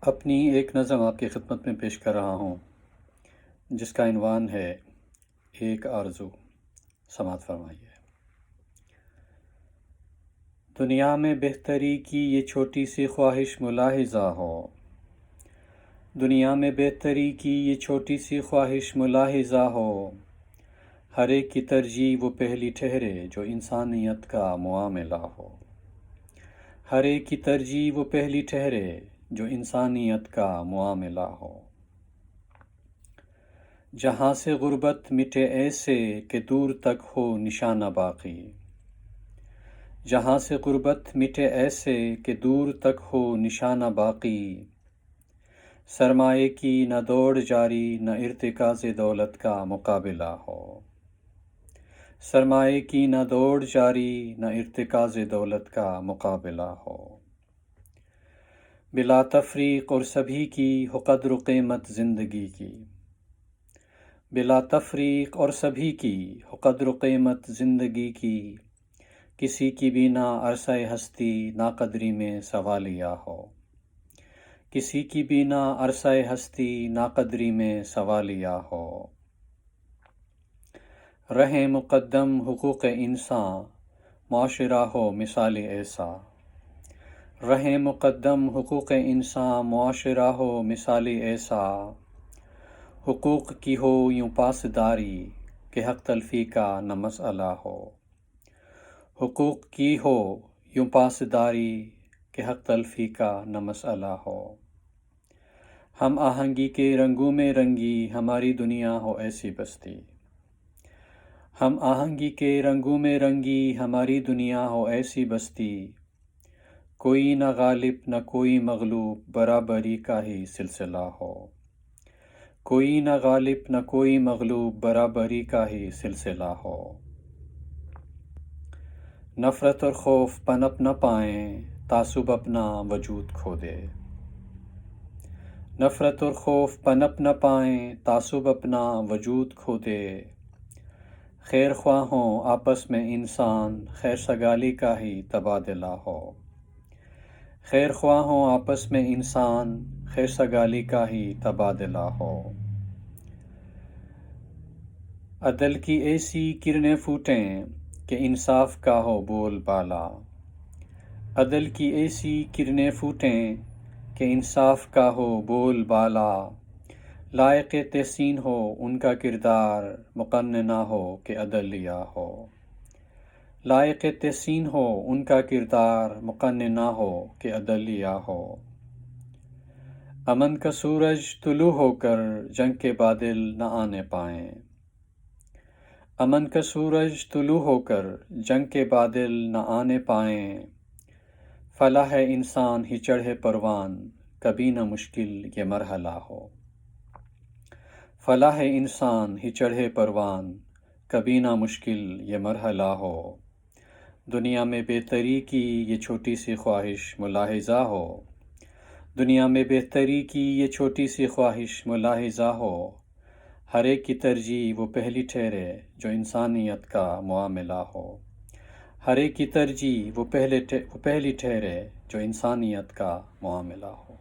اپنی ایک نظم آپ کی خدمت میں پیش کر رہا ہوں جس کا عنوان ہے ایک آرزو۔ سماعت فرمائیے۔ دنیا میں بہتری کی یہ چھوٹی سی خواہش ملاحظہ ہو، دنیا میں بہتری کی یہ چھوٹی سی خواہش ملاحظہ ہو، ہر ایک کی ترجیح وہ پہلی ٹھہرے جو انسانیت کا معاملہ ہو، ہر ایک کی ترجیح وہ پہلی ٹھہرے جو انسانیت کا معاملہ ہو۔ جہاں سے غربت مٹے ایسے کہ دور تک ہو نشانہ باقی، جہاں سے غربت مٹے ایسے کہ دور تک ہو نشانہ باقی، سرمایے کی نہ دوڑ جاری نہ ارتکاز دولت کا مقابلہ ہو، سرمایے کی نہ دوڑ جاری نہ ارتکاز دولت کا مقابلہ ہو، بلا تفریق اور سبھی کی ہو قدر و قیمت زندگی کی، بلا تفریق اور سبھی کی ہو قدر و قیمت زندگی کی، کسی کی بھی نہ عرصہ ہستی ناقدری میں سوالیہ ہو، کسی کی بھی نہ عرصہ ہستی ناقدری میں سوالیہ ہو، رہیں مقدم حقوق انسان معاشرہ ہو مثال ایسا، رہیں مقدم حقوق انسان معاشرہ ہو مثال ایسا، حقوق کی ہو یوں پاسداری کہ حق تلفی کا نہ مسئلہ ہو، حقوق کی ہو یوں پاسداری کہ حق تلفی کا نہ مسئلہ ہو، ہم آہنگی کے رنگوں میں رنگی ہماری دنیا ہو ایسی بستی، ہم آہنگی کے رنگوں میں رنگی ہماری دنیا ہو ایسی بستی، کوئی نہ غالب نہ کوئی مغلوب برابری کا ہی سلسلہ ہو، کوئی نہ غالب نہ کوئی مغلوب برابری کا ہی سلسلہ ہو، نفرت اور خوف پنپ نہ پائیں تعصب اپنا وجود کھو دے، نفرت اور خوف پنپ نہ پائیں تعصب اپنا وجود کھو دے، خیر خواہوں آپس میں انسان خیر سگالی کا ہی تبادلہ ہو، خیر خواہوں آپس میں انسان خیر سگالی کا ہی تبادلہ ہو، عدل کی ایسی کرنیں پھوٹیں کہ انصاف کا ہو بول بالا، عدل کی ایسی کرنیں پھوٹیں کہ انصاف کا ہو بول بالا، لائق تحسین ہو ان کا کردار مقننہ ہو کہ عدلیہ ہو، لائق تحسین ہو ان کا کردار مقننہ ہو کہ عدلیہ ہو، امن کا سورج طلوع ہو کر جنگ کے بادل نہ آنے پائیں، امن کا سورج طلوع ہو کر جنگ کے بادل نہ آنے پائیں، فلاح انسان ہی چڑھے پروان کبھی نہ مشکل یہ مرحلہ ہو، فلاح انسان ہی چڑھے پروان کبھی نہ مشکل یہ مرحلہ ہو، دنیا میں بہتری کی یہ چھوٹی سی خواہش ملاحظہ ہو، دنیا میں بہتری کی یہ چھوٹی سی خواہش ملاحظہ ہو، ہر ایک کی ترجیح وہ پہلی ٹھہرے جو انسانیت کا معاملہ ہو، ہر ایک کی ترجیح وہ پہلی ٹھہرے جو انسانیت کا معاملہ ہو۔